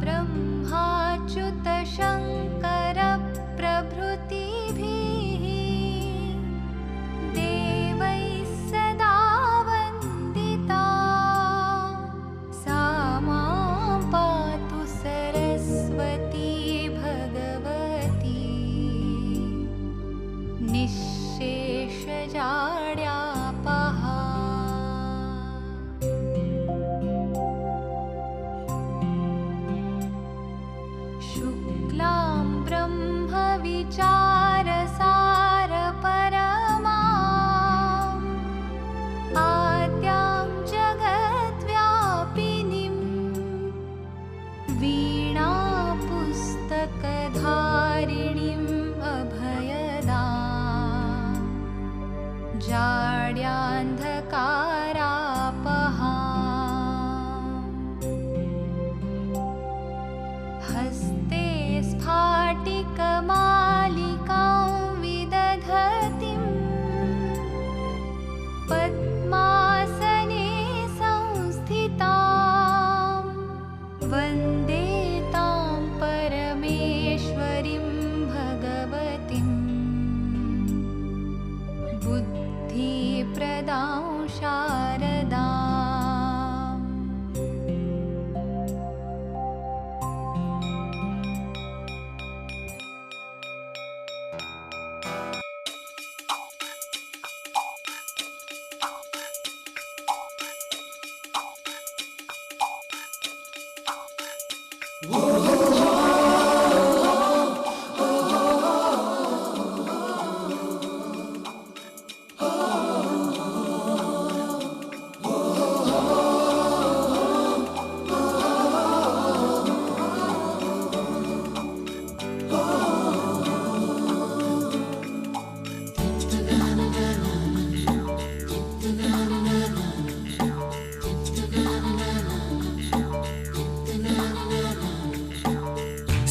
ब्रह्माच्युत शङ्कर प्रभृतिभिः देवैः सदा वन्दिता सा मां पातु सरस्वती भगवती निःशेषजाड्यापहा। शुक्लां ब्रह्मविचारसारपरमाम् आद्यां जगद्व्यापिनीं वीणापुस्तकधारिणीम् अभयदां जाड्यान्धकारापहां। हस्ते स्फाटिकमालिकां विदधतीं पद्मासने संस्थितां वन्दे तां परमेश्वरीं भगवतीं बुद्धिप्रदां शारदाम्।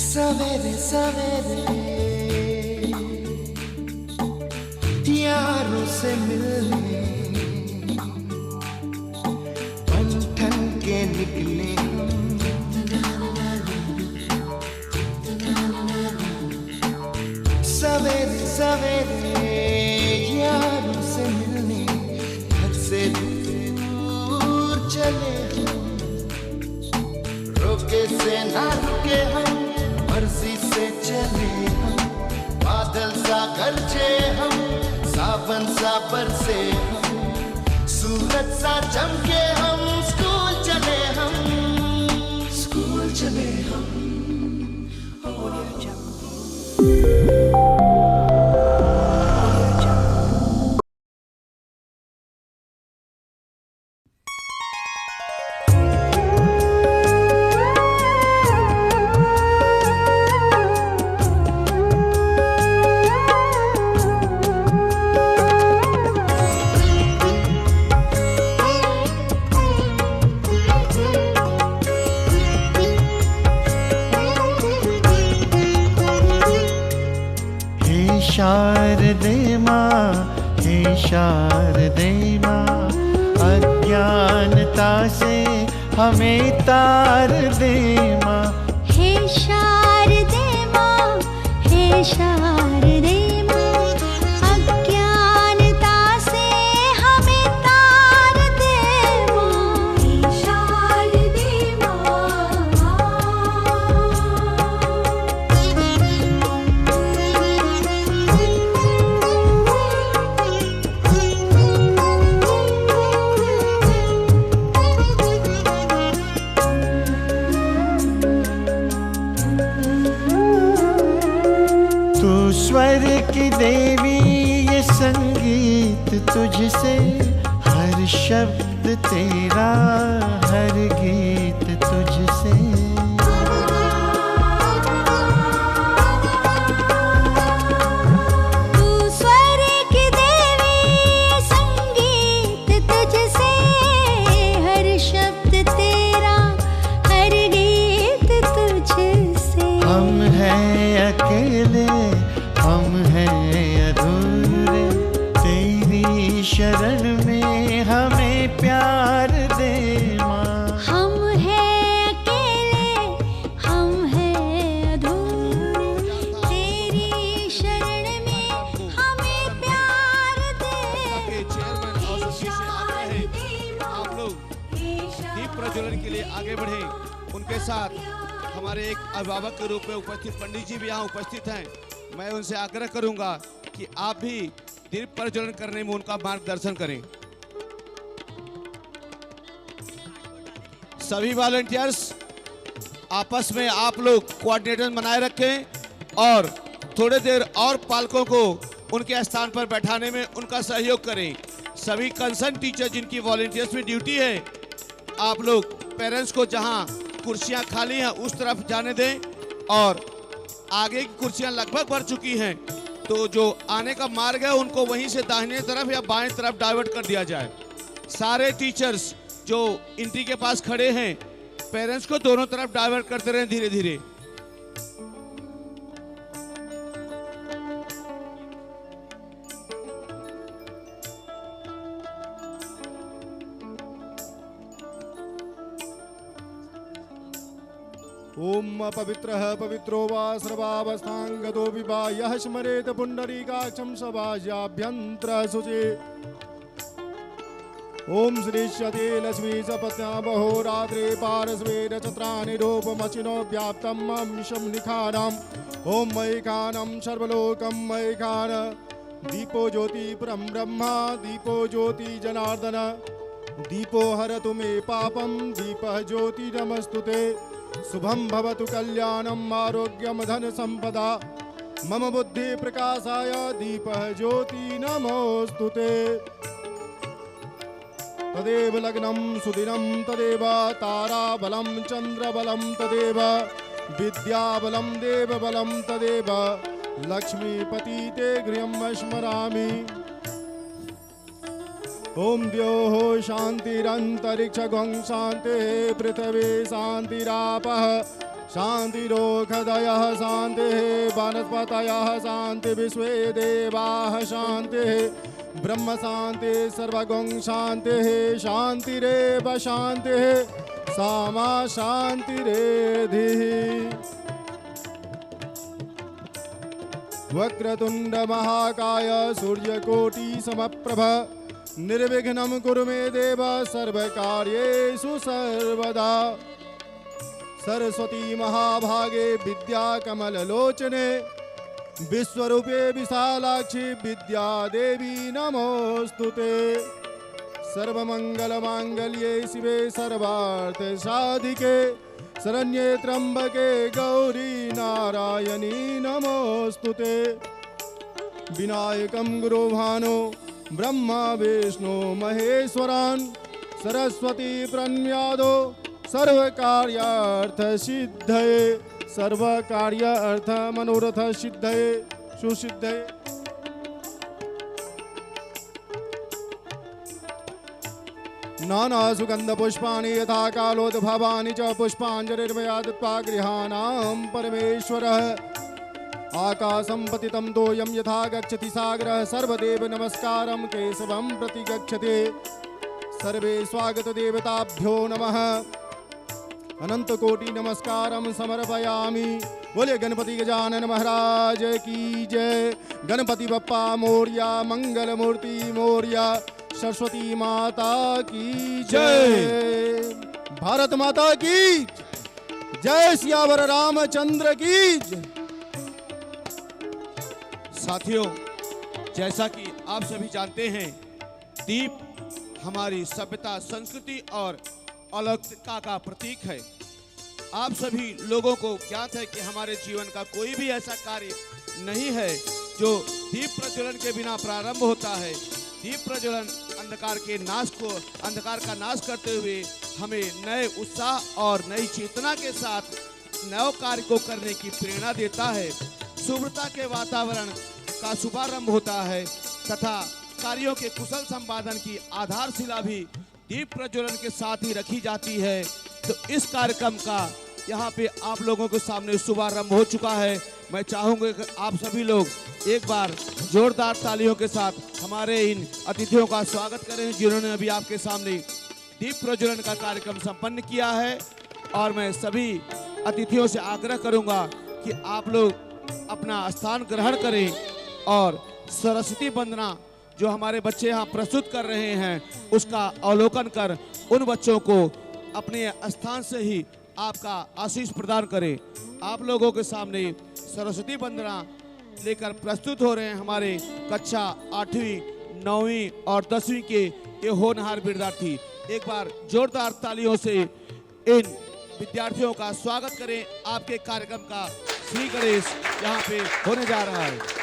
सवेरे सवेरे यारों से मिलने बन ठन के निकले सवेरे सवेरे यारों से मिलने घर से दूर चले हम रोके से ना रुके हम मर्जी से चले हम बादल सा गरजे हम सावन सा बरसे हम सूरज सा चमके हम स्कूल चले हम शारदे माँ, हे शारदे माँ, अज्ञानता से हमें तार दे माँ। हे शारदे माँ, हे शारदे माँ, अज्ञानता से हमें तार दे माँ। हे शारदे तू स्वर की देवी, ये संगीत तुझसे, हर शब्द तेरा, हर गीत तुझसे। तू स्वर की देवी, ये संगीत तुझसे, हर शब्द तेरा, हर गीत तुझसे। हम हैं अकेले, हम हैं अधूरे, तेरी शरण में हमें प्यार दे माँ। हम हैं अकेले, हमारे एक अभिभावक के रूप में उपस्थित पंडित जी भी यहाँ उपस्थित हैं। मैं उनसे आग्रह करूंगा कि आप भी दीप प्रज्वलन करने में उनका मार्गदर्शन करें। सभी वॉलंटियर्स आपस में आप लोग कोऑर्डिनेशन बनाए रखें और थोड़ी देर और पालकों को उनके स्थान पर बैठाने में उनका सहयोग करें। सभी कंसर्न टीचर जिनकी वॉलंटियर्स में ड्यूटी है, आप लोग पेरेंट्स को जहां कुर्सियां खाली हैं उस तरफ जाने दें और आगे की कुर्सियां लगभग भर चुकी हैं तो जो आने का मार्ग है उनको वहीं से दाहिने तरफ या बाएं तरफ डाइवर्ट कर दिया जाए। सारे टीचर्स जो एंट्री के पास खड़े हैं पेरेंट्स को दोनों तरफ डाइवर्ट करते रहें धीरे धीरे। ओम पवित्रः पवित्रो वा सर्वावस्थांगतो विवा यः स्मरेत पुंडरीकाक्षं सभाज्याभ्यन्तर शुचि। ओम श्रीष्यते लक्ष्मी सपत्या बहो रात्रे पारस्वे नक्षत्राणि रूपमचिनो व्याप्तं अंशं निखानाम्। ओम मैखानं सर्वलोकं मैखान दीपो ज्योति परं ब्रह्मा दीपो ज्योति जनार्दन दीपो हरतु मे पापं दीपः ज्योति नमस्तुते। शुभं भवतु कल्याणम् आरोग्यं धन संपदा मम बुद्धि प्रकाशाय दीपः ज्योति नमोस्तुते। तदेव लग्नं सुदिनं तदेव ताराबलं चन्द्रबलं तदेव विद्याबलं देवबलं तदेव लक्ष्मीपति ते गृहं स्मरामि। ओम द्योः शान्तिरन्तरिक्षगं शान्तिः पृथिवी शान्तिरापः शान्तिरोषधयः शान्तिः वनस्पतयः शान्ति विश्वे देवाः शान्तिः ब्रह्म शान्तिः सर्वगं शान्तिः शान्तिरेव शान्तिः सामा शान्तिरेधिः। वक्रतुण्ड महाकाय सूर्यकोटि समप्रभ निर्विघ्नं कुरु मे देव सर्वकार्येषु सर्वदा। सरस्वती महाभागे विद्या कमललोचने विश्वरूपे विशालाक्षी विद्या देवी नमोस्तुते। सर्वमंगलमांगल्ये शिवे सर्वार्थ साधिके शरण्ये त्र्यंबके गौरी नारायणी नमोस्तुते। विनायकं गुरुभानो ब्रह्मा विष्णु महेश्वरान् सरस्वती प्रणम्यादो सर्वकार्यार्थ सिद्धये सर्वकार्य अर्थ मनोरथ सिद्धये सुसिद्धये। नाना सुगंध पुष्पाणि यथा कालोद्भवानि च पुष्पाञ्जलिर्मया दत्त्वा गृहाणां परमेश्वरः। आकाशं पतितं तोयं यथा गच्छति सागरः सर्वदेव नमस्कारं केशवं प्रति गच्छते। सर्वे स्वागत देवताभ्यो नमः अनंत कोटि नमस्कारं समर्पयामि। बोले गणपति गजानन महाराज की जय। गणपति बप्पा मोरया मंगल मूर्ति मोरया सरस्वती माता की जय। भारत माता की जय। सियावर रामचंद्र की जय। साथियों, जैसा कि आप सभी जानते हैं दीप हमारी सभ्यता संस्कृति और अलौकिकता का प्रतीक है। आप सभी लोगों को ज्ञात है कि हमारे जीवन का कोई भी ऐसा कार्य नहीं है जो दीप प्रज्वलन के बिना प्रारंभ होता है। दीप प्रज्वलन अंधकार का नाश करते हुए हमें नए उत्साह और नई चेतना के साथ नए कार्य को करने की प्रेरणा देता है। शुभ्रता के वातावरण का शुभारंभ होता है तथा कार्यों के कुशल संपादन की आधारशिला भी दीप प्रज्वलन के साथ ही रखी जाती है। तो इस कार्यक्रम का यहाँ पे आप लोगों के सामने शुभारंभ हो चुका है। मैं चाहूँगा कि आप सभी लोग एक बार जोरदार तालियों के साथ हमारे इन अतिथियों का स्वागत करें जिन्होंने अभी आपके सामने दीप प्रज्वलन का कार्यक्रम संपन्न किया है। और मैं सभी अतिथियों से आग्रह करूँगा कि आप लोग अपना स्थान ग्रहण करें और सरस्वती वंदना जो हमारे बच्चे यहाँ प्रस्तुत कर रहे हैं उसका अवलोकन कर उन बच्चों को अपने स्थान से ही आपका आशीष प्रदान करे। आप लोगों के सामने सरस्वती वंदना लेकर प्रस्तुत हो रहे हैं हमारे कक्षा 8वीं 9वीं और 10वीं के ये होनहार विद्यार्थी। एक बार जोरदार तालियों से इन विद्यार्थियों का स्वागत करें। आपके कार्यक्रम का श्री गणेश यहाँ पे होने जा रहा है।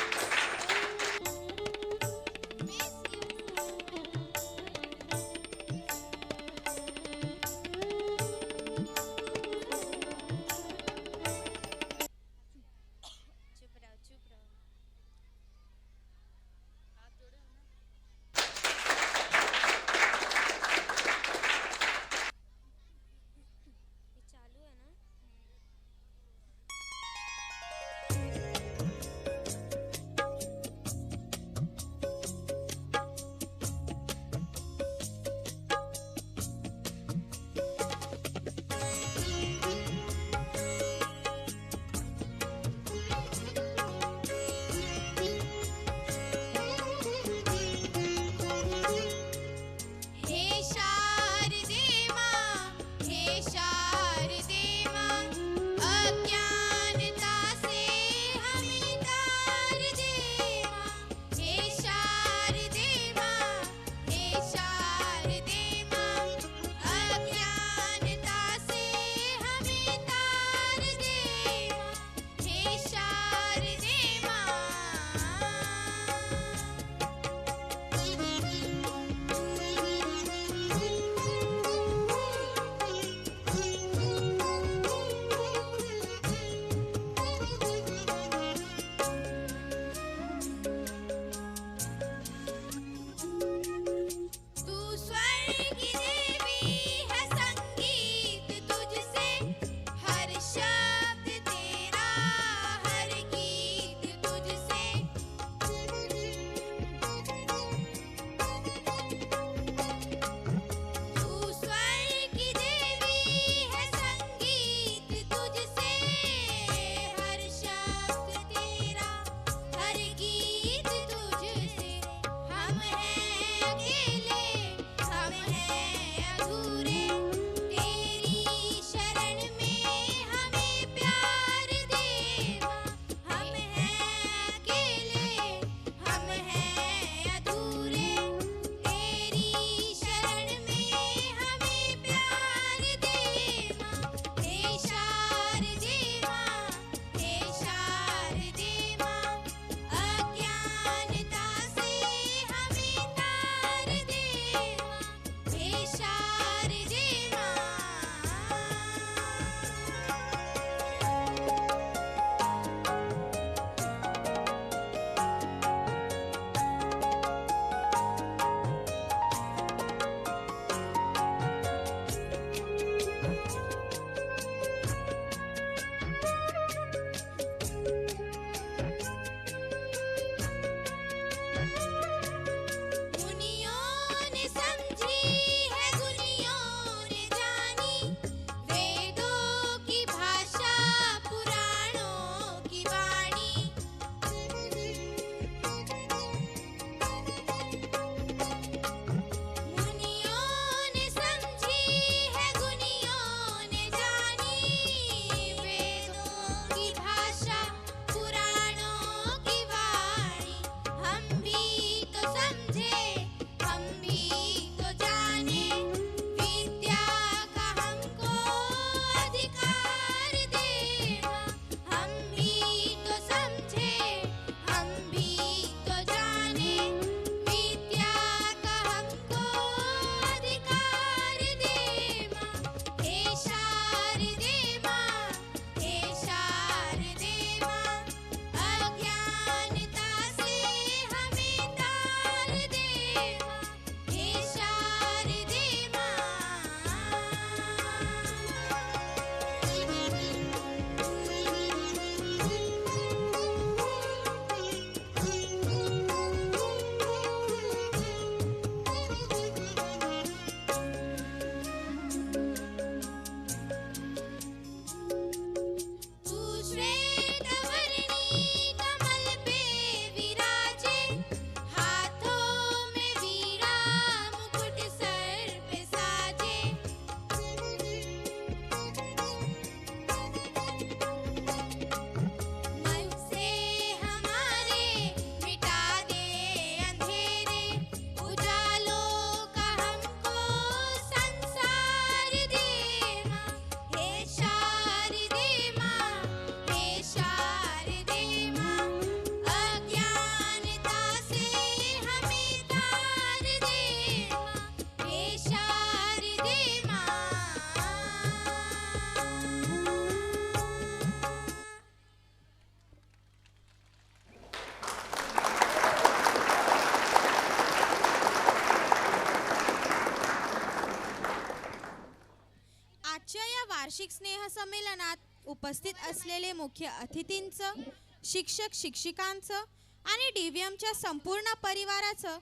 उपस्थित असलेले मुख्य अतिथींचं, शिक्षक शिक्षिकांचं आणि DVMच्या संपूर्ण परिवाराचं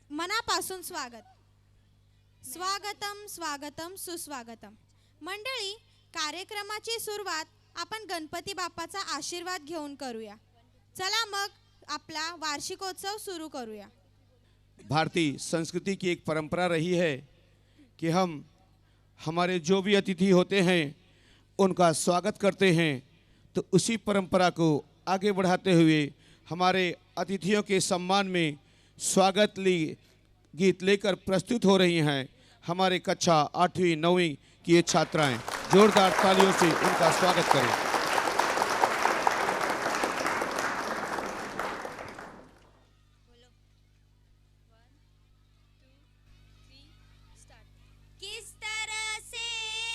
मनापासून स्वागत. स्वागतम स्वागतम सुस्वागतम. मंडळी, कार्यक्रमाची सुरुवात आपण गणपती बाप्पाचा आशीर्वाद घेऊन करूया. चला मग आपला वार्षिकोत्सव सुरू करूया. भारतीय संस्कृति की एक परंपरा रही है कि हम हमारे जो भी अतिथि होते हैं उनका स्वागत करते हैं, तो उसी परंपरा को आगे बढ़ाते हुए हमारे अतिथियों के सम्मान में स्वागत गीत लेकर प्रस्तुत हो रही हैं हमारे कक्षा 8वीं 9वीं की ये छात्राएं. जोरदार तालियों से उनका स्वागत करें. किस तरह से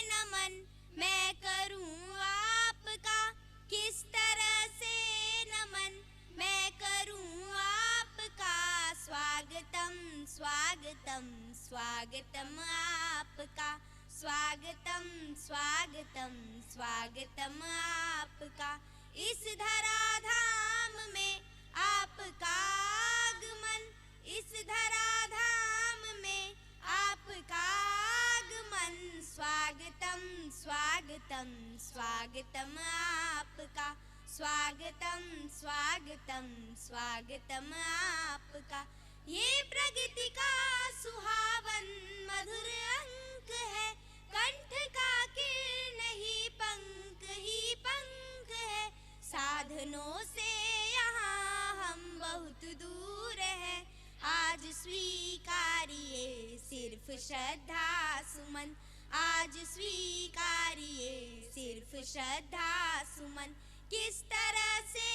नमन मैं करूं आपका, किस तरह से नमन मैं करूं आपका. स्वागतम स्वागतम स्वागतम आपका, स्वागतम स्वागतम स्वागतम आपका. इस धराधाम में आपका आगमन, इस धराधाम में आपका आगमन. स्वागतम स्वागतम स्वागतम आपका, स्वागतम स्वागतम स्वागतम आपका. ये प्रगति का सुहावन मधुर अंक है, कंठ का किरण ही पंख है. साधनों से यहाँ हम बहुत दूर है, आज स्वीकारिए सिर्फ श्रद्धा सुमन, आज स्वीकारिए सिर्फ श्रद्धा सुमन. किस तरह से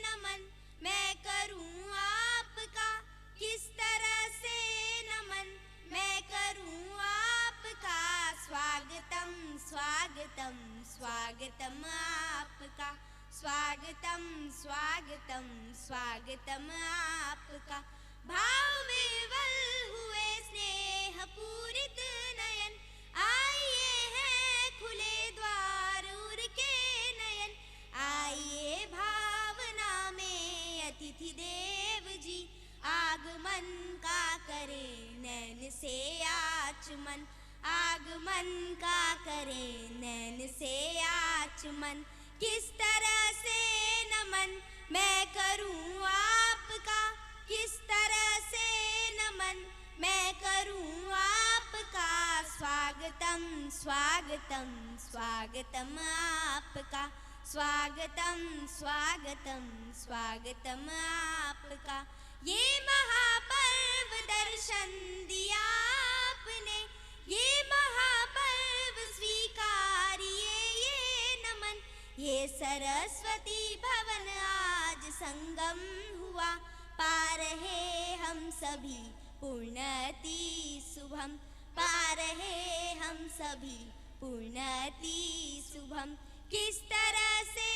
नमन मैं करूं आपका, किस तरह से नमन मैं करूं आपका. स्वागतम स्वागतम स्वागतम आपका, स्वागतम स्वागतम स्वागतम आपका. भाव विवल हुए स्नेह पूरित नयन, आइए हैं खुले द्वार उर के नयन. आइए भावना में अतिथि देव जी, आगमन का करे नैन से आचमन, आगमन का करे नैन से आचमन. किस तरह से नमन मैं करूं आपका, किस तरह से नमन मैं करूं आपका. स्वागतम स्वागतम स्वागतम आपका, स्वागतम स्वागतम स्वागतम आपका. ये महापर्व दर्शन दिया आपने, ये महापर्व स्वीकारिए ये नमन. ये सरस्वती भवन आज संगम हुआ, पा रहे हम सभी पूर्णति शुभम, पा रहे हम सभी पूर्णति शुभम. किस तरह से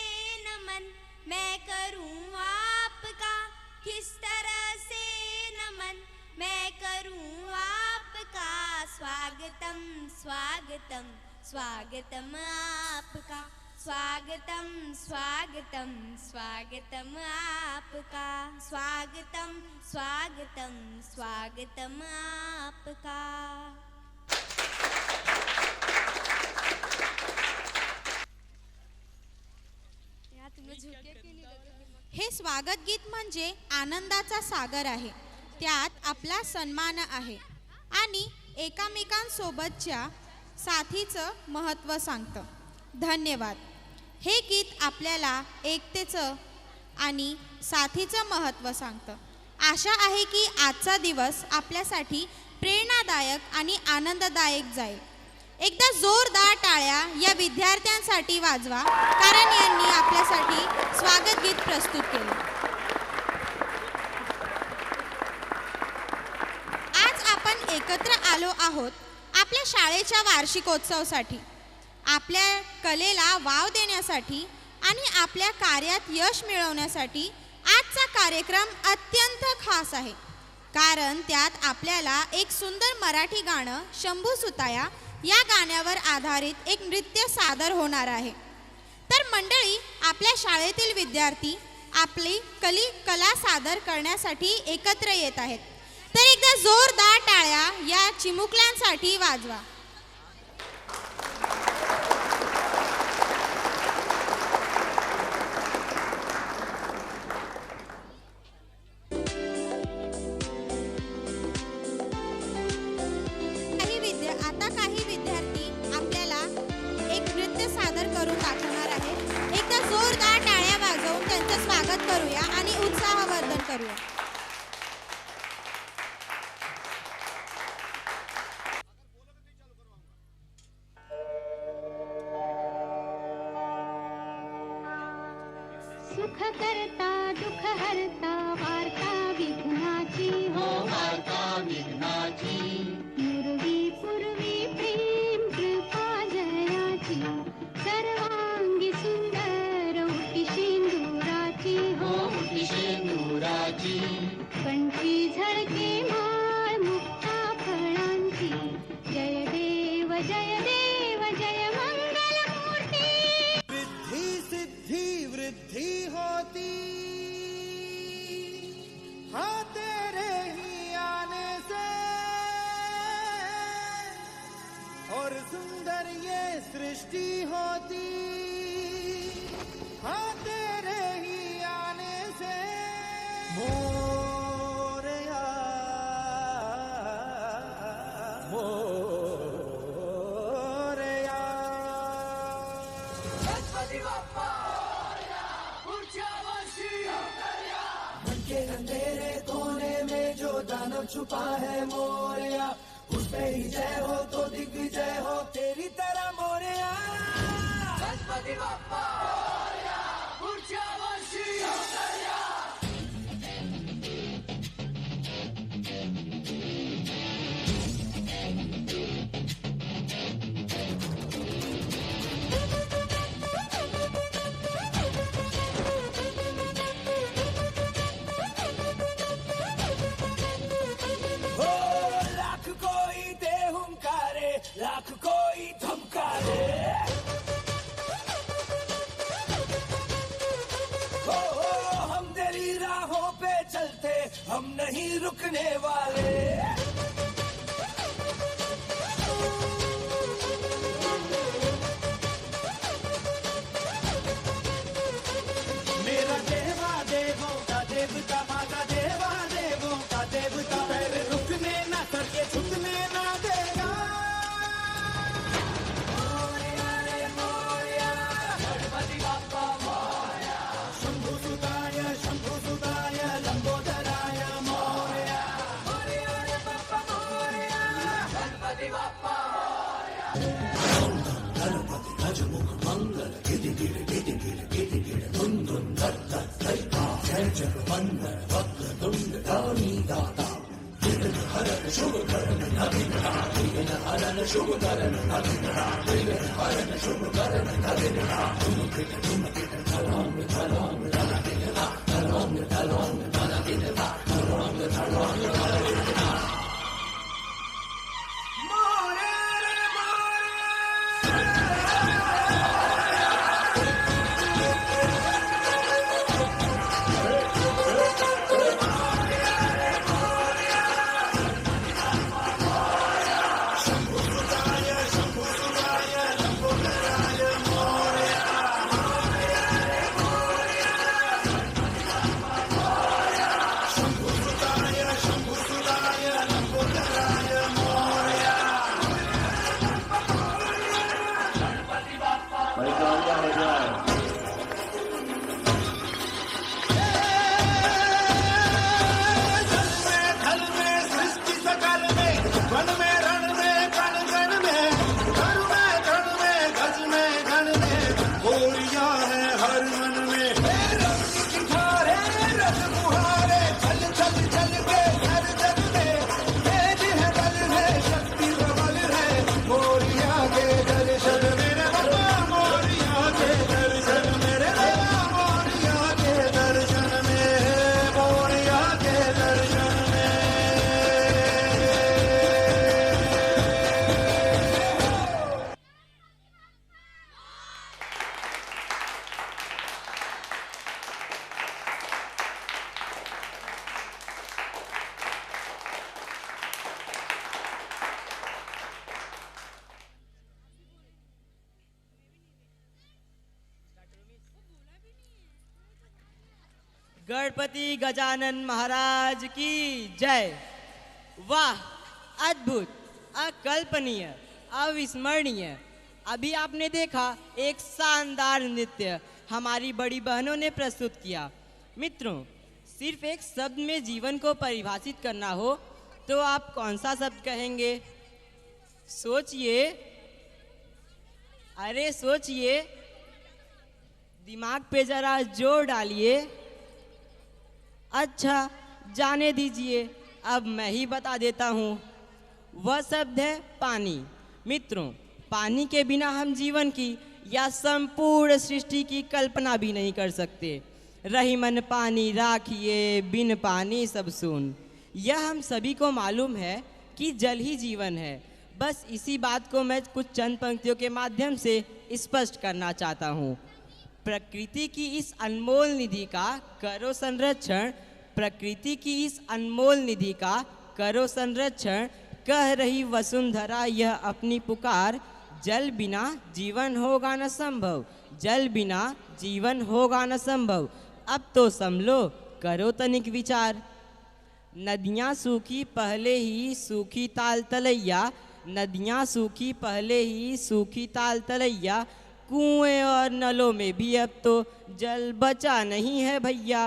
नमन मैं करूं आपका, किस तरह से नमन मैं करूं आपका. स्वागतम स्वागतम स्वागतम आपका, स्वागतम स्वागतम स्वागतम आपका, स्वागतम स्वागतम स्वागतम आपका. हे स्वागत गीत म्हणजे आनंदाचा सागर आहे, त्यात आपला सन्मान आहे आणि एकामेकांसोबतच्या साथीचं महत्त्व सांगतं. धन्यवाद. हे गीत आपल्याला एकतेचं आणि साथीचं महत्त्व सांगतं. आशा आहे की आजचा दिवस आपल्यासाठी प्रेरणादायक आणि आनंददायक जाईल. एकदा जोरदार टाळ्या या विद्यार्थ्यांसाठी वाजवा, कारण यांनी आपल्यासाठी स्वागत गीत प्रस्तुत केले. आज आपण एकत्र आलो आहोत आपल्या शाळेच्या वार्षिकोत्सवासाठी, आपल्या कलेला वाव देण्यासाठी आणि आपल्या कार्यात यश मिळवण्यासाठी. आजचा कार्यक्रम अत्यंत खास आहे, कारण त्यात आपल्याला एक सुंदर मराठी गाणं शंभू सुताया या गाण्यावर आधारित एक नृत्य सादर होणार आहे। तर मंडळी, आपल्या शाळेतील विद्यार्थी आपली कला सादर करण्यासाठी एकत्र येत आहेत। तर एकदा जोरदार टाळ्या या चिमुकल्यांसाठी वाजवा। आता काही विद्यार्थी आपल्याला एक नृत्य सादर करून दाखवणार आहेत। एकदा जोरदार टाळ्या वाजवून त्यांचं स्वागत करूया आणि उत्साहवर्धन करूया। सुख करता दुख हरता वार्ता विघ्नाची हो वार्ता विघ्नाची पूर्वी पूर्वी प्रेम कृपा जयाची सर्वांगी सुंदर उटी शेंदुराची हो उटी शेंदुराची कंठी झळके माळ मुक्ता फळांची जय देव जय देव जय मंगल मूर्ती। रिद्धि सिद्धि वृद्धि होती हाँ तेरे ही आने से, और सुंदर ये सृष्टि होती हाँ तेरे ही आने से। मोरया मोरया मन के अंधेरे कोने में जो दानव छुपा है मोरया, उस पे ही जय हो तो दिग्विजय हो तेरी तरह मोरया। गणपति बप्पा लाख कोई धमकारे हो हम तेरी राहों पे चलते हम नहीं रुकने वाले। मेरा देवा देवों का देवता माता देवा देवों का देवता पैर रुकने ना सर के झुकने ना देगा। गणपति गजानन महाराज की जय। वाह, अद्भुत, अकल्पनीय, अविस्मरणीय। अभी आपने देखा एक शानदार नृत्य हमारी बड़ी बहनों ने प्रस्तुत किया। मित्रों, सिर्फ एक शब्द में जीवन को परिभाषित करना हो तो आप कौन सा शब्द कहेंगे? सोचिए, अरे सोचिए, दिमाग पे जरा जोर डालिए। अच्छा, जाने दीजिए, अब मैं ही बता देता हूँ। वह शब्द है पानी। मित्रों, पानी के बिना हम जीवन की या संपूर्ण सृष्टि की कल्पना भी नहीं कर सकते। रही मन पानी राखिए, बिन पानी सब सून। यह हम सभी को मालूम है कि जल ही जीवन है। बस इसी बात को मैं कुछ चंद पंक्तियों के माध्यम से स्पष्ट करना चाहता हूँ। प्रकृति की इस अनमोल निधि का करो संरक्षण, प्रकृति की इस अनमोल निधि का करो संरक्षण। कह रही वसुंधरा यह अपनी पुकार, जल बिना जीवन होगा न संभव, जल बिना जीवन होगा न संभव। अब तो समझो, करो तनिक विचार। नदियाँ सूखी पहले ही सूखी ताल तलैया, नदियाँ सूखी पहले ही सूखी ताल तलैया। कुएं और नलों में भी अब तो जल बचा नहीं है भैया।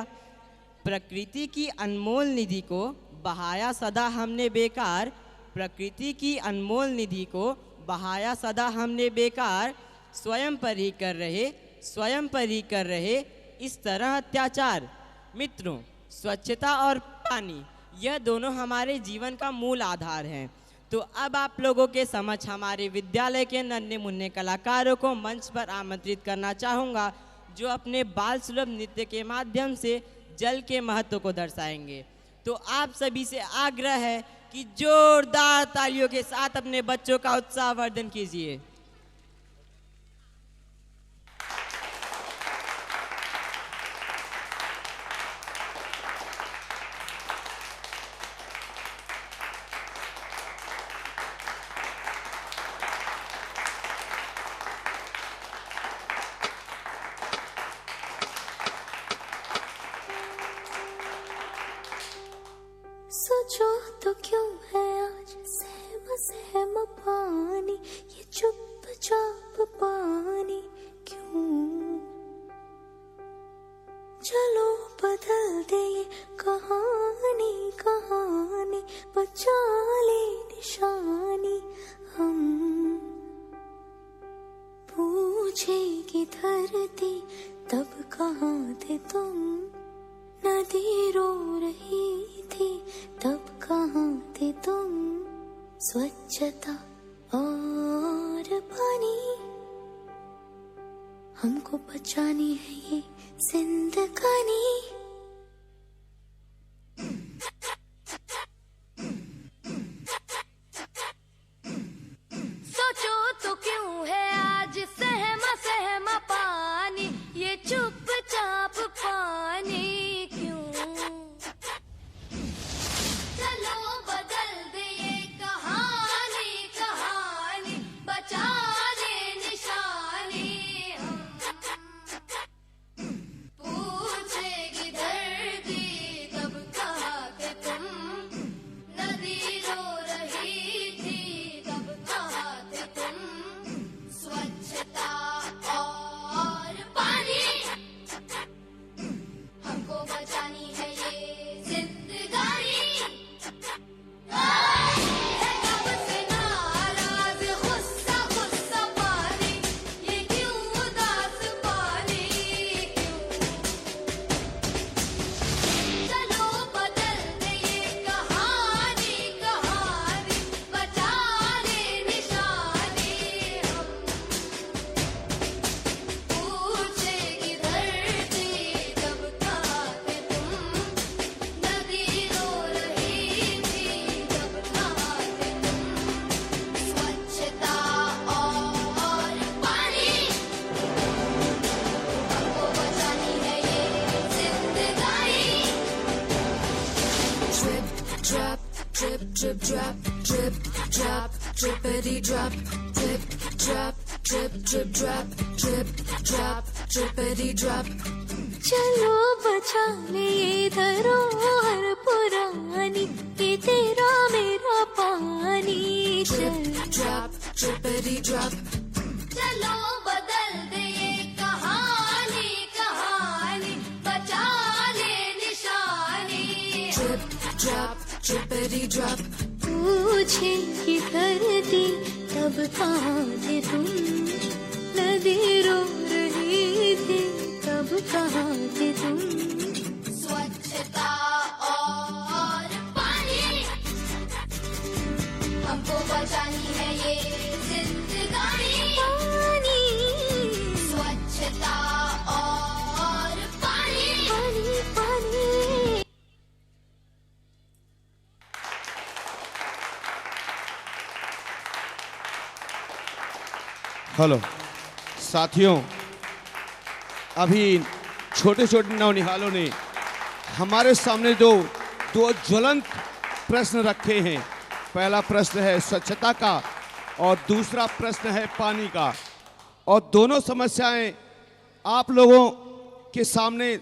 प्रकृति की अनमोल निधि को बहाया सदा हमने बेकार, प्रकृति की अनमोल निधि को बहाया सदा हमने बेकार। स्वयं पर ही कर रहे, स्वयं पर ही कर रहे इस तरह अत्याचार। मित्रों, स्वच्छता और पानी यह दोनों हमारे जीवन का मूल आधार हैं। तो अब आप लोगों के समक्ष हमारे विद्यालय के नन्हे मुन्ने कलाकारों को मंच पर आमंत्रित करना चाहूँगा, जो अपने बाल सुलभ नृत्य के माध्यम से जल के महत्व को दर्शाएंगे। तो आप सभी से आग्रह है कि जोरदार तालियों के साथ अपने बच्चों का उत्साहवर्धन कीजिए। सोचो तो क्यों है आज सहम सहम पानी, ये चुपचाप पानी क्यों? चलो बदल दे ये कहानी, कहानी बचा ले निशानी हम। पूछेगी धरती तब कहाँ थे तुम, नदी रो रही थी तब कहाँ थे तुम। स्वच्छता और पानी हमको बचानी है ये जिंदगानी। सोचो तो क्यों है आज सहमा सहमा पानी, ये चुपचाप पानी क्यों? चलो बदल दे ये कहानी, कहानी बचा ले निशानी हम। पूछेगी धरती तब कहाँ थे तुम, नदी रो रही थी तब कहाँ थे तुम। स्वच्छता और पानी हमको बचानी है ये जिंदगानी। है कब से नाराज गुस्सा गुस्सा पानी, ये क्यों उदास पानी क्यों? चलो बदल दे ये कहानी, कहानी बचा ले निशानी हम। पूछेगी धरती तब कहाँ थे तुम, नदी रो रही थी तब कहाँ थे तुम। स्वच्छता और पानी हमको बचानी है ये जिंदगानी। Drip, drip, drop, drip, drop, drippity drop, drip, drop, drip, drip, drop, drip, drop, drippity drop. चलो बचा ले ये धरोहर पुरानी, ये तेरा मेरा पानी। Drop, drippity drop. चलो बदल दे ये कहानी, कहानी बचा ले निशानी। Drip, drop, drippity drop. पूछे कि धरती तब कहाँ थे तुम, नदी रो रही थी तब कहाँ थे तुम। स्वच्छता और पानी, हमको बचानी है ये जिंदगानी। पानी, स्वच्छता और पानी, पानी पानी। हेलो साथियों, अभी छोटे छोटे नौनिहालों ने हमारे सामने दो ज्वलंत प्रश्न रखे हैं। पहला प्रश्न है स्वच्छता का और दूसरा प्रश्न है पानी का, और दोनों समस्याएं आप लोगों के सामने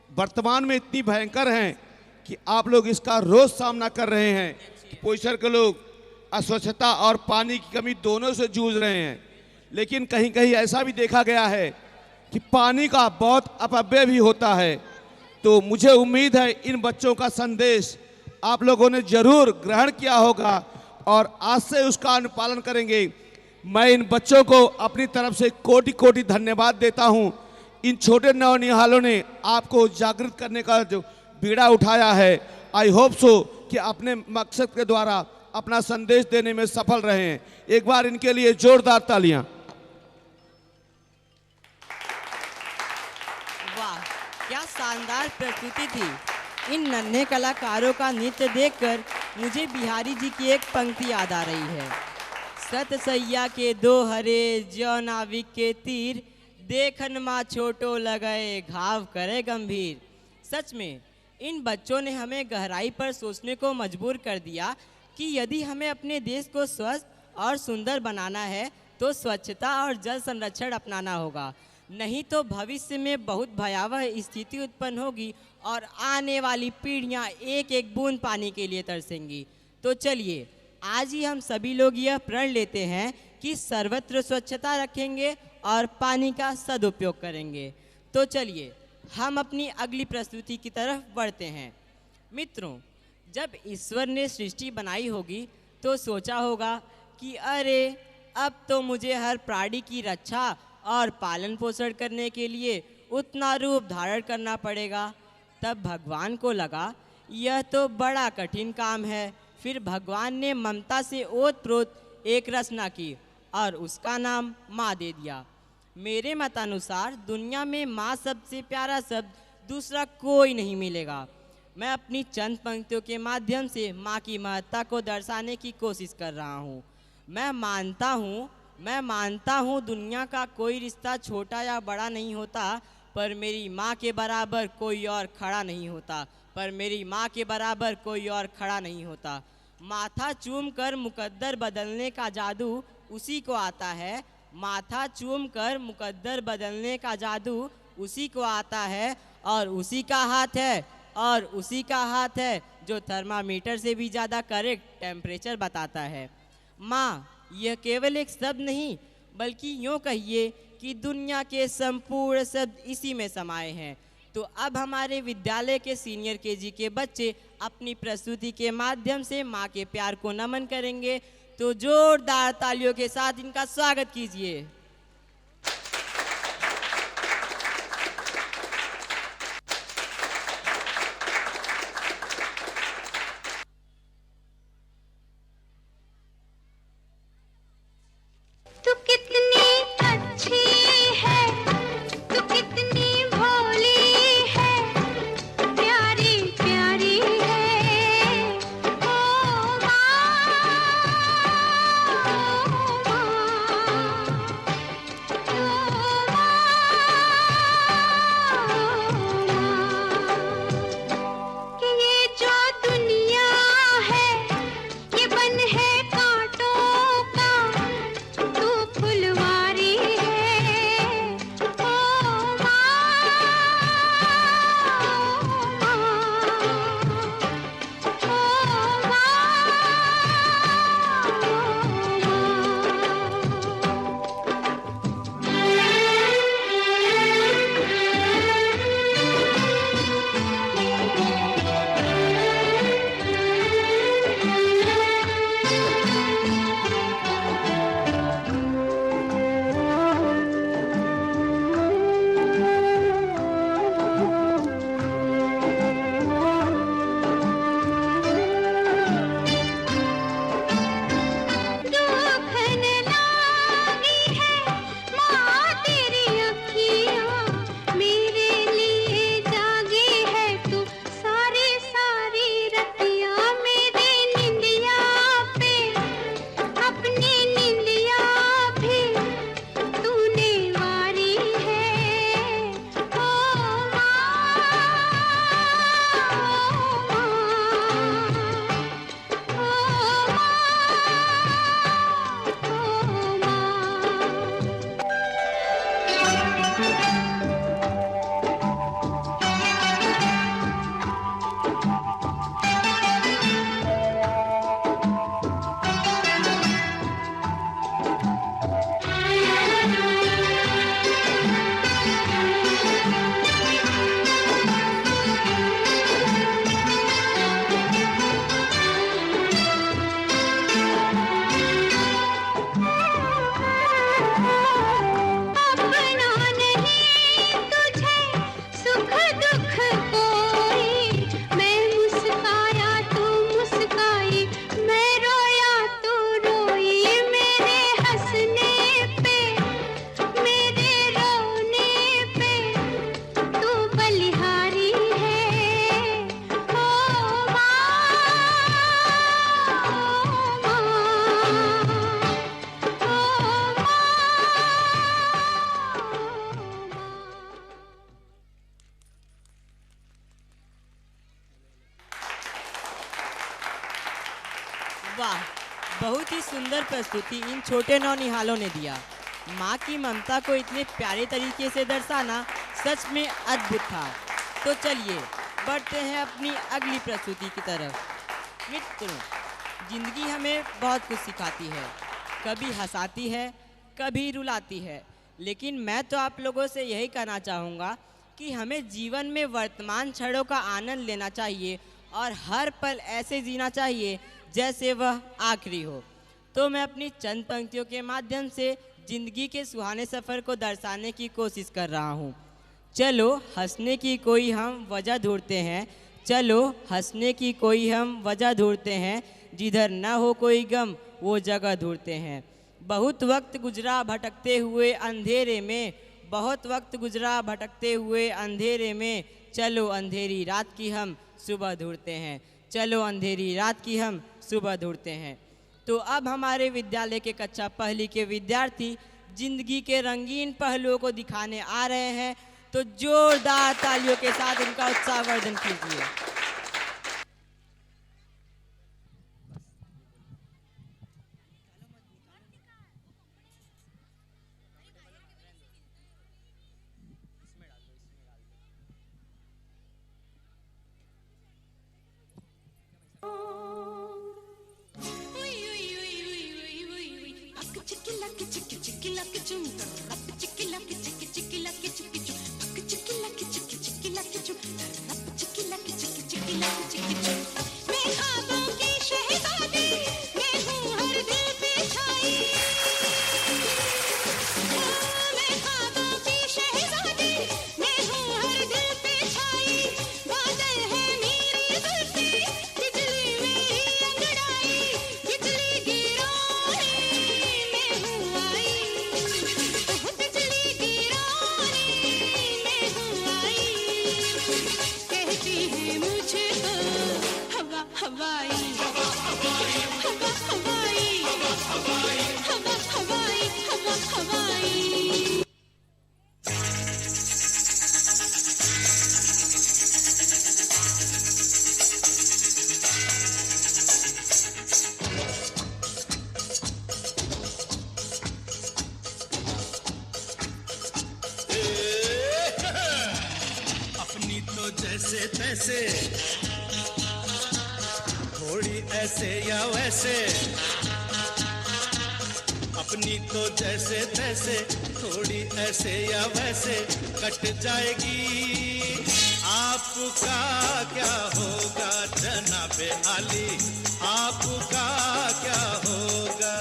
वर्तमान में इतनी भयंकर हैं कि आप लोग इसका रोज सामना कर रहे हैं। पोषण के लोग अस्वच्छता और पानी की कमी दोनों से जूझ रहे हैं, लेकिन कहीं कहीं ऐसा भी देखा गया है कि पानी का बहुत अपव्यय भी होता है। तो मुझे उम्मीद है इन बच्चों का संदेश आप लोगों ने जरूर ग्रहण किया होगा और आज से उसका अनुपालन करेंगे। मैं इन बच्चों को अपनी तरफ से कोटि कोटि धन्यवाद देता हूं। इन छोटे नौनिहालों ने आपको जागृत करने का जो बीड़ा उठाया है, आई होप सो कि अपने मकसद के द्वारा अपना संदेश देने में सफल रहे हैं। एक बार इनके लिए जोरदार तालियां। वाह, क्या शानदार प्रस्तुति थी। इन नन्हे कलाकारों का नृत्य देखकर मुझे बिहारी जी की एक पंक्ति याद आ रही है। सत सैया के दो हरे ज्यो नाविक के तीर, देखन माँ छोटो लगाए घाव करे गंभीर। सच में इन बच्चों ने हमें गहराई पर सोचने को मजबूर कर दिया कि यदि हमें अपने देश को स्वस्थ और सुंदर बनाना है तो स्वच्छता और जल संरक्षण अपनाना होगा, नहीं तो भविष्य में बहुत भयावह स्थिति उत्पन्न होगी और आने वाली पीढ़ियां एक एक बूंद पानी के लिए तरसेंगी। तो चलिए आज ही हम सभी लोग यह प्रण लेते हैं कि सर्वत्र स्वच्छता रखेंगे और पानी का सदुपयोग करेंगे। तो चलिए हम अपनी अगली प्रस्तुति की तरफ बढ़ते हैं। मित्रों, जब ईश्वर ने सृष्टि बनाई होगी तो सोचा होगा कि अरे अब तो मुझे हर प्राणी की रक्षा और पालन पोषण करने के लिए उतना रूप धारण करना पड़ेगा। तब भगवान को लगा यह तो बड़ा कठिन काम है। फिर भगवान ने ममता से ओतप्रोत एक रचना की और उसका नाम माँ दे दिया। मेरे मतानुसार दुनिया में माँ शब्द से प्यारा शब्द दूसरा कोई नहीं मिलेगा। मैं अपनी चंद पंक्तियों के माध्यम से माँ की महत्ता को दर्शाने की कोशिश कर रहा हूँ। मैं मानता हूँ दुनिया का कोई रिश्ता छोटा या बड़ा नहीं होता, पर मेरी माँ के बराबर कोई और खड़ा नहीं होता, पर मेरी माँ के बराबर कोई और खड़ा नहीं होता। माथा चूम कर मुकद्दर बदलने का जादू उसी को आता है, माथा चूम कर मुकद्दर बदलने का जादू उसी को आता है, और उसी का हाथ है जो थर्मामीटर से भी ज़्यादा करेक्ट टेम्परेचर बताता है। माँ यह केवल एक शब्द नहीं, बल्कि यूँ कहिए कि दुनिया के संपूर्ण शब्द इसी में समाये हैं। तो अब हमारे विद्यालय के सीनियर केजी के बच्चे अपनी प्रस्तुति के माध्यम से माँ के प्यार को नमन करेंगे। तो जोरदार तालियों के साथ इनका स्वागत कीजिए। तू कितनी अच्छी है, तू कितनी भोली है, प्यारी प्यारी है ओ माँ। वाह, बहुत ही सुंदर प्रस्तुति इन छोटे नौनिहालों ने दिया। माँ की ममता को इतने प्यारे तरीके से दर्शाना सच में अद्भुत था। तो चलिए बढ़ते हैं अपनी अगली प्रस्तुति की तरफ। मित्रों, जिंदगी हमें बहुत कुछ सिखाती है, कभी हंसाती है, कभी रुलाती है, लेकिन मैं तो आप लोगों से यही कहना चाहूँगा कि हमें जीवन में वर्तमान क्षणों का आनंद लेना चाहिए और हर पल ऐसे जीना चाहिए जैसे वह आखिरी हो। तो मैं अपनी चंद पंक्तियों के माध्यम से जिंदगी के सुहाने सफ़र को दर्शाने की कोशिश कर रहा हूँ। चलो हंसने की कोई हम वजह ढूंढते हैं, चलो हंसने की कोई हम वजह ढूंढते हैं, जिधर न हो कोई गम वो जगह ढूंढते हैं। बहुत वक्त गुजरा भटकते हुए अंधेरे में, बहुत वक्त गुजरा भटकते हुए अंधेरे में, चलो अंधेरी रात की हम सुबह ढूंढते हैं, चलो अंधेरी रात की हम सुबह ढूंढते हैं। तो अब हमारे विद्यालय के कक्षा पहली के विद्यार्थी जिंदगी के रंगीन पहलुओं को दिखाने आ रहे हैं, तो जोरदार तालियों के साथ उनका उत्साहवर्धन कीजिए। जैसे तैसे, थोड़ी ऐसे या वैसे, अपनी तो जैसे तैसे, थोड़ी ऐसे या वैसे कट जाएगी। आपका क्या होगा जनाबे आली, आपका क्या होगा?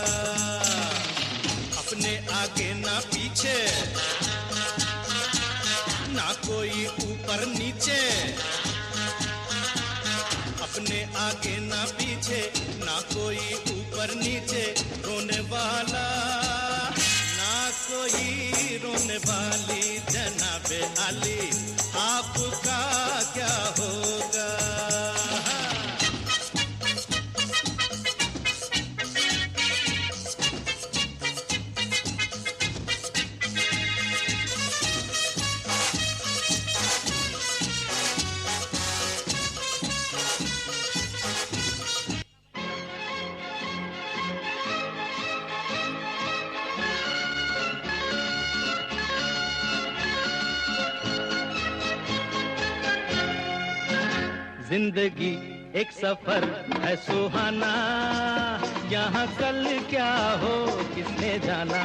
अपने आगे ना पीछे, ना कोई ऊपर नीचे, अपने आगे ना पीछे, ना कोई ऊपर नीचे, रोने वाला ना कोई रोने वाली जनाबे आली, आपका क्या होगा? जिंदगी एक सफर है सुहाना, यहाँ कल क्या हो किसने जाना।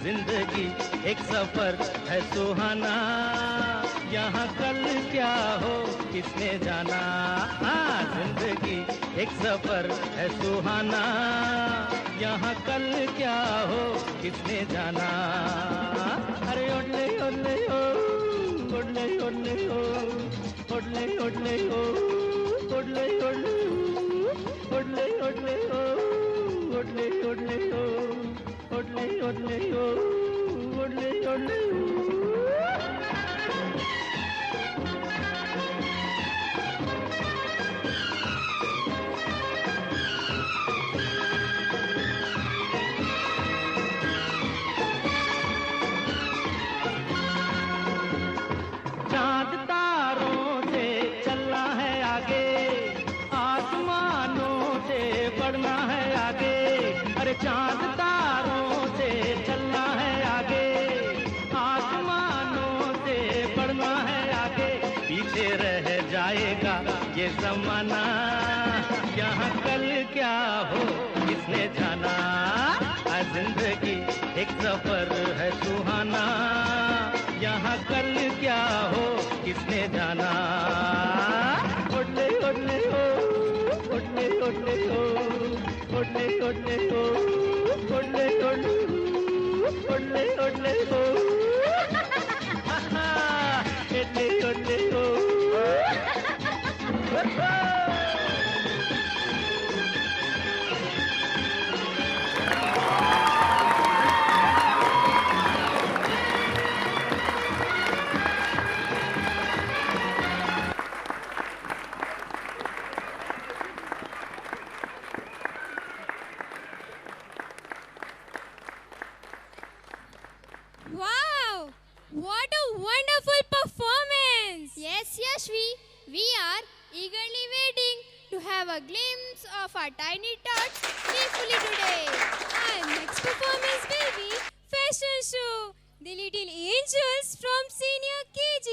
जिंदगी एक सफर है सुहाना, यहाँ कल क्या हो किसने जाना। हाँ, जिंदगी एक सफर है सुहाना, यहाँ कल क्या हो किसने जाना। अरे ओडले ओडले ओ, ओडले ओडले ओ, ओडले ओडले ओ, ओडले ओडले ओ, ओडले ओडले ओ, ओडले ओडले ओ, ओडले ओडले ओ, ओडले ओडले ओ। चांद तारों से चलना है पीछे रह जाएगा ये जमाना। यहाँ कल क्या हो किसने जाना, आज जिंदगी एक सफर है सुहाना। यहाँ कल क्या हो किसने जाना। ओले ओले हो, ओले ओले हो, ओले ओले हो, ओले ओले हो, ओले ओले हो, ओले ओले हो। Wow! What a wonderful performance! Yes, Yashvi, we are eagerly waiting to have a glimpse of our tiny tots playfully today. Our next performance will be fashion show, the little angels from senior KG.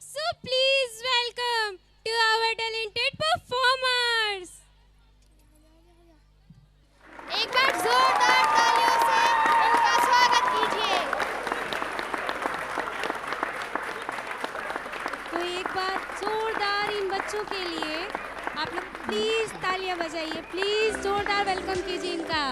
So please welcome to our talented performers. एक बार जोरदार तालियों से इनका स्वागत कीजिए। तो एक बार जोरदार इन बच्चों के लिए आप लोग प्लीज तालियां बजाइए, प्लीज जोरदार वेलकम कीजिए इनका।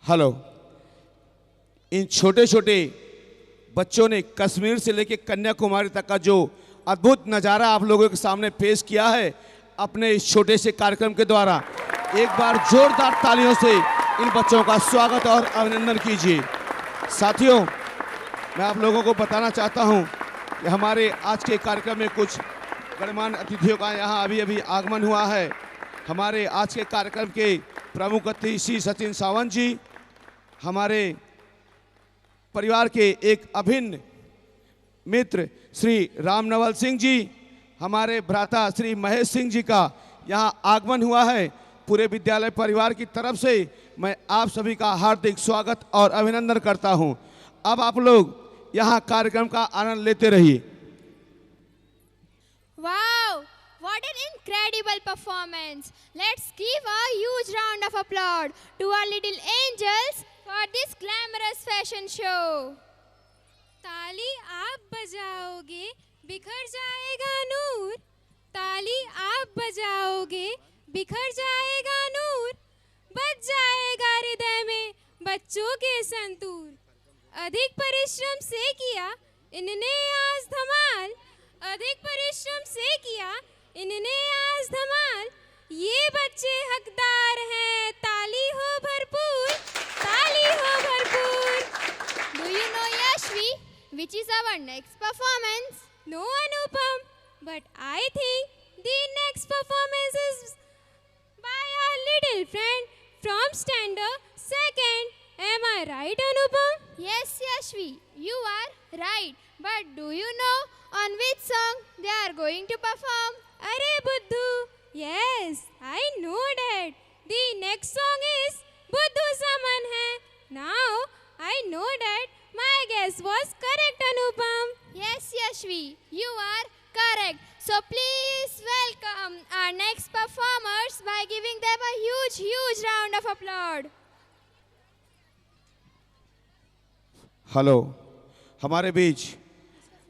हेलो। इन छोटे छोटे बच्चों ने कश्मीर से लेकर कन्याकुमारी तक का जो अद्भुत नज़ारा आप लोगों के सामने पेश किया है अपने इस छोटे से कार्यक्रम के द्वारा, एक बार जोरदार तालियों से इन बच्चों का स्वागत और अभिनंदन कीजिए। साथियों, मैं आप लोगों को बताना चाहता हूं कि हमारे आज के कार्यक्रम में कुछ गणमान्य अतिथियों का यहाँ अभी अभी आगमन हुआ है। हमारे आज के कार्यक्रम के प्रमुख अतिथि श्री सचिन सावंत जी, हमारे परिवार के एक अभिन्न मित्र श्री रामनवल सिंह जी, हमारे भ्राता श्री महेश सिंह जी का यहाँ आगमन हुआ है। पूरे विद्यालय परिवार की तरफ से मैं आप सभी का हार्दिक स्वागत और अभिनंदन करता हूँ। अब आप लोग यहाँ कार्यक्रम का आनंद लेते रहिए। Wow, what an incredible performance. Let's give a huge round of applause to our little angels for this glamorous fashion show. ताली आप बजाओगे बिखर जाएगा नूर, ताली आप बजाओगे बिखर जाएगा नूर, बच जाएगा हृदय में बच्चों के संतूर। अधिक परिश्रम से किया इनने आज धमाल, अधिक परिश्रम से किया इनने आज धमाल, ये बच्चे हकदार हैं ताली हो भरपूर, ताली हो भरपूर। Do you know Yashvi, which is our next performance? No, Anupam, but I think the next performance is by our little friend from standard second. Am I right, Anupam? Yes, Yashvi, you are right. But do you know on which song they are going to perform? Arey Buddhu, yes, I know that. The next song is Buddhu Saman Hai. Now, I know that my guess was correct, Anupam. Yes, Yashvi, you are correct. So please welcome our next performers by giving them a huge round of applause. Hello, हमारे बीच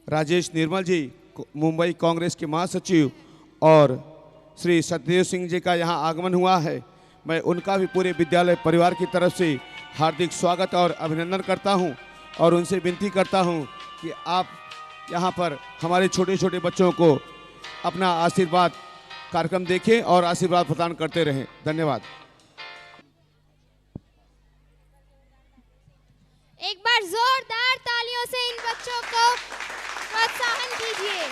राजेश निर्मल जी, मुंबई कांग्रेस के महासचिव, और श्री सत्यदेव सिंह जी का यहाँ आगमन हुआ है। मैं उनका भी पूरे विद्यालय परिवार की तरफ से हार्दिक स्वागत और अभिनंदन करता हूँ और उनसे विनती करता हूँ कि आप यहाँ पर हमारे छोटे छोटे बच्चों को अपना आशीर्वाद कार्यक्रम देखें और आशीर्वाद प्रदान करते रहें। धन्यवाद। एक बार जोरदार तालियों से इन बच्चों को प्रोत्साहन कीजिए।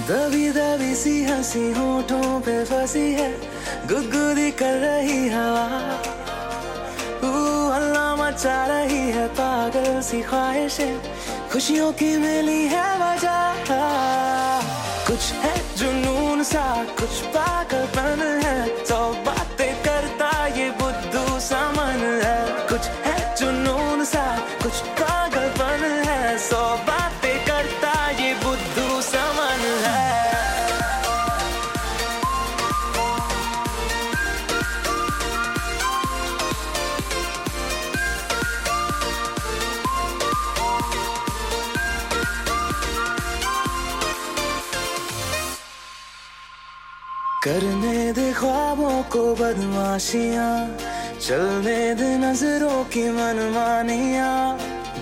दबी दबी सी हंसी होठों पे फंसी है, गुदगुदी कर रही हवा, हल्ला मचा रही है पागल सी ख्वाहिशें, खुशियों की मिली है वजह। कुछ है जुनून सा, कुछ पागलपन है, सौ बातें करता ये बुद्धू सामन है। कुछ है जुनून सा, कुछ पागलपन है, सौ बातें करता ये बुद्धू सामन है। करने दे ख्वाबों को बदमाशियां, चलने दे नजरों की मनमानियां,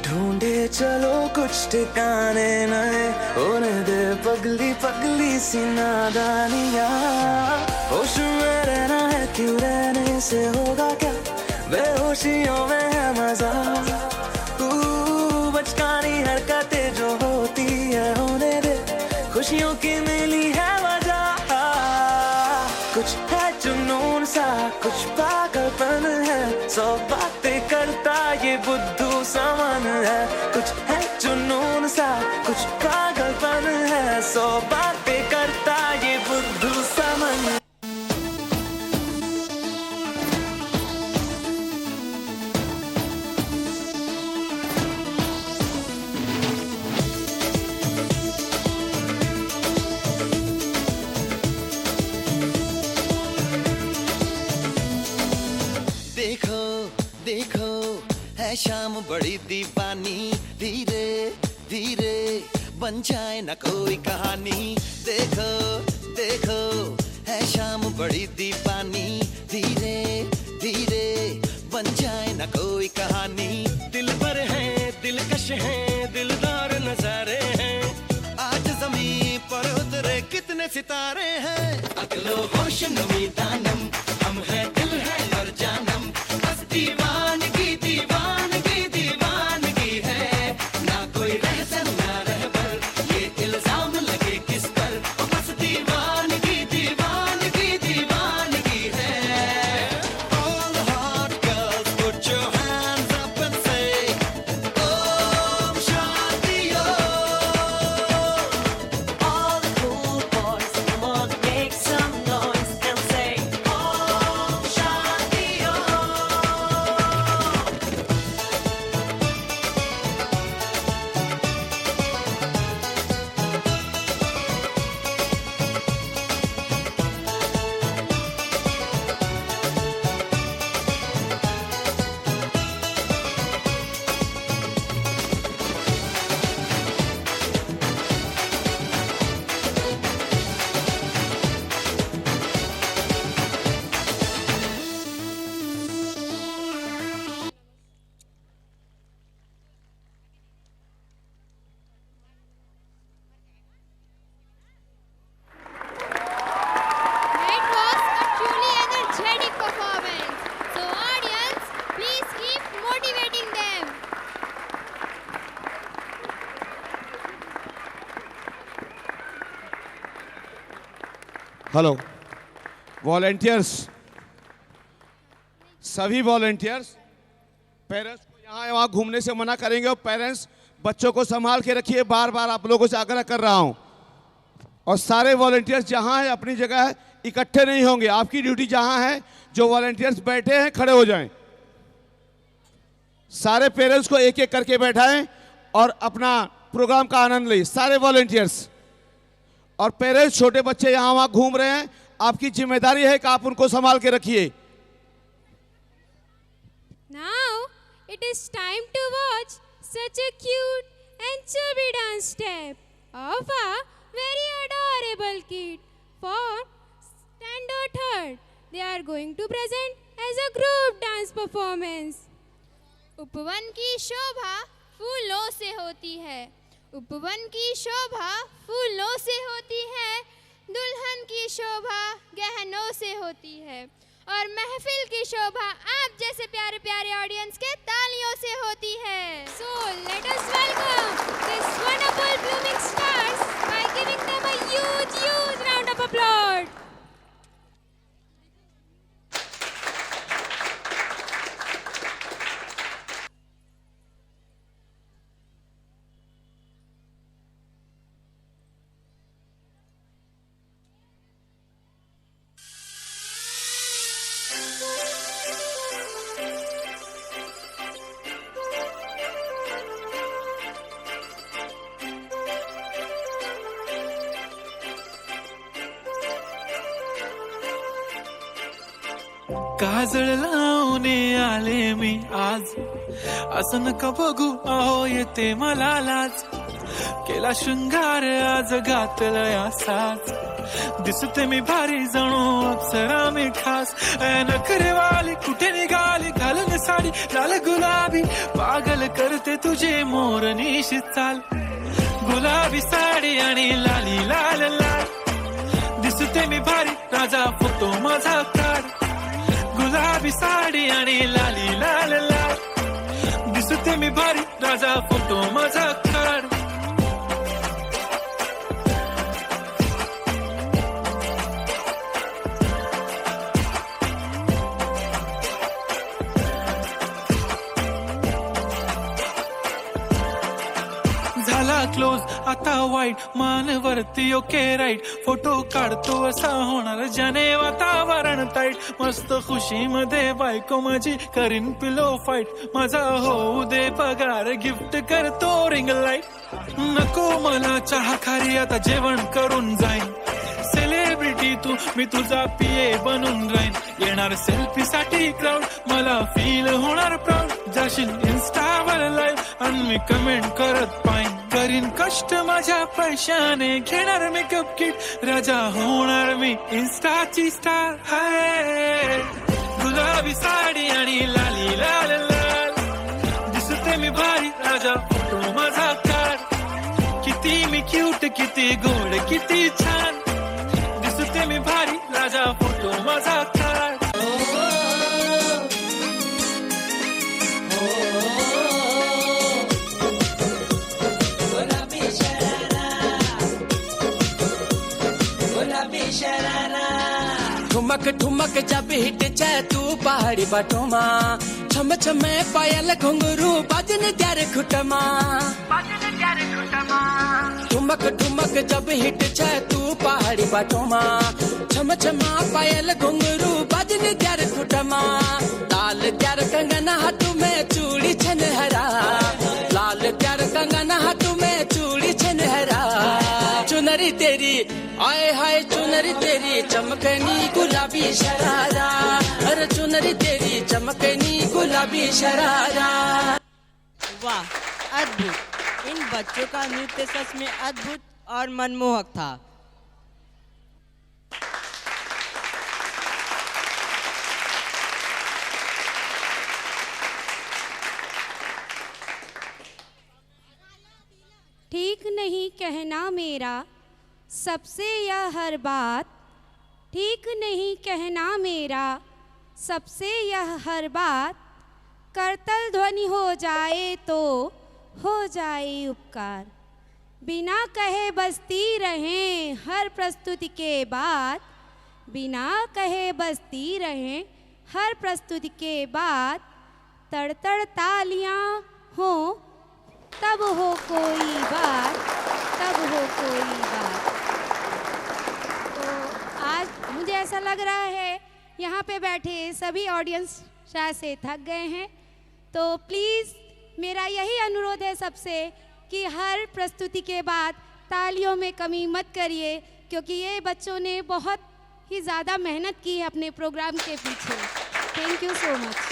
ढूंढे चलो कुछ ठिकाने नए, होने दे पगली पगली सी नादानियां। होश में रहना है क्यों, रहने से होगा क्या, बेहोशियों में है मजा, बचकानी हरकतें जो होती है होने दे, खुशियों की मिली है वजह। कुछ है जुनून सा, कुछ पागलपन है, सौ बातें करता ये बुद्धू सामन है। कुछ है जुनून सा, कुछ पागलपन है, सौ बातें करता ये बुद्धू है शाम बड़ी दीवानी, धीरे धीरे बन जाए न कोई कहानी। देखो देखो है शाम बड़ी दीवानी, धीरे धीरे बन जाए न कोई कहानी। दिल भर है, दिलकश है, दिलदार नजारे हैं, आज जमीन पर उतरे कितने सितारे हैं। अकलो होश नमी दानम, हम है दिल है और जानम, बस दीवानगी दीवानगी दीवानगी है, ना कोई रहसन ना रहबर, ये इल्जाम लगे किस पर, बस दीवानगी दीवानगी दीवानगी है। All the hot girls put your hands up and say Om Shanti Om. All the cool boys come on make some noise and say Om Shanti Om. That was a truly energetic performance. So audience, please keep motivating them. Hello volunteers, सभी volunteers parents को यहाँ वहाँ घूमने से मना करेंगे और parents बच्चों को संभाल के रखिए। बार बार आप लोगों से आग्रह कर रहा हूँ। और सारे वॉलेंटियर्स जहाँ है अपनी जगह है, इकट्ठे नहीं होंगे। आपकी ड्यूटी जहाँ है, जो वॉलेंटियर्स बैठे हैं खड़े हो जाएं। सारे पेरेंट्स को एक एक करके बैठाएं और अपना प्रोग्राम का आनंद लें, सारे वॉलेंटियर्स। और पेरेंट्स छोटे बच्चे यहाँ वहाँ घूम रहे हैं, आपकी जिम्मेदारी है कि आप उनको संभाल के रखिए। Now it is time to watch such a cute and chubby dance step of a very adorable kid. For standard third, they are going to present as a group dance performance. उपवन की शोभा फूलों से होती है, उपवन की शोभा फूलों से होती है, दुल्हन की शोभा गहनों से होती है, और महफिल की शोभा आप जैसे प्यारे प्यारे ऑडियंस के तालियों से होती है। So let us welcome these wonderful blooming stars by giving them a huge round of applause. काजळ लावणे आले मी आज, असं नका बघू अहो येते मला लाज, केला शृंगार आज घातलाय साज, दिसते मी भारी जणू अप्सरा मी खास, नखरेवाली कुठे निघाली घालून साडी लाल गुलाबी, पागल करते तुझे मोरनीशी चाल, गुलाबी साडी आणि लाली लाल लाल, दिसते मी भारी राजा फोटो माझा काढ, गुलाबी साडी आणि लाली लाल लाल, दिसते मी भारी राजा फोटो माझा काढ. झाला क्लोज आता वाईट, मानवरती ओके राईट, फोटो काढतो असा होणार ज्याने वातावरण ताईट, मस्त खुशी मध्ये बायको माझी करीन पिलो फाईट, माझा होऊ दे पगार गिफ्ट करतो रिंग लाईट, नको मला चहा खारी आता जेवण करून जाईन, सेलेब सेलिब्रिटी तू, मी तुझा पीए बनून राहीन. येणार सेल्फी साठी क्राऊड, मला फील होणार प्राऊड. जाशील इन्स्टावर लाईव्ह आणि मी कमेंट करत पाहिन. करीन कष्ट माझ्या पैशाने, घेणार मेकअप किट, राजा होणार मी इन्स्टाची स्टार. हाय गुलाबी साडी आणि लाली लाल लाल, दिसते मी भारी, राजा फोटो माझा काढ. किती मी क्यूट, किती गोड, किती छान, दिसते मी भारी, राजा फोटो माझा काढ. ठुमक ठुमक जब हिट जाए तू पहाड़ी बाटोमा, छम छमे पायल घुंघरू बाजन त्यारे खुटमा. ठुमक ठुमक जब हिट जाए तू पहाड़ी बाटोमा, छम छमा पायल घुंघरू बाजन त्यारे खुटमा. लाल त्यार कंगन हाथों में चूड़ी छनहरा, लाल त्यार कंगन हाथों में चूड़ी छनहरा. चुनरी तेरी आए हाय चुनरी तेरी चमकनी गुलाबी शरारा, अरे चुनरी तेरी चमकनी गुलाबी शरारा. वाह, अद्भुत! इन बच्चों का नृत्य सच में अद्भुत और मनमोहक था. ठीक नहीं कहना मेरा सबसे यह हर बात, ठीक नहीं कहना मेरा सबसे यह हर बात. करतल ध्वनि हो जाए तो हो जाए उपकार. बिना कहे बजती रहें हर प्रस्तुति के बाद, बिना कहे बजती रहें हर प्रस्तुति के बाद. तड़तड़ तालियां हो तब हो कोई बात, तब हो कोई बात. तो आज मुझे ऐसा लग रहा है यहाँ पे बैठे सभी ऑडियंस शायद से थक गए हैं. तो प्लीज़ मेरा यही अनुरोध है सबसे कि हर प्रस्तुति के बाद तालियों में कमी मत करिए, क्योंकि ये बच्चों ने बहुत ही ज़्यादा मेहनत की है अपने प्रोग्राम के पीछे. Thank you so much.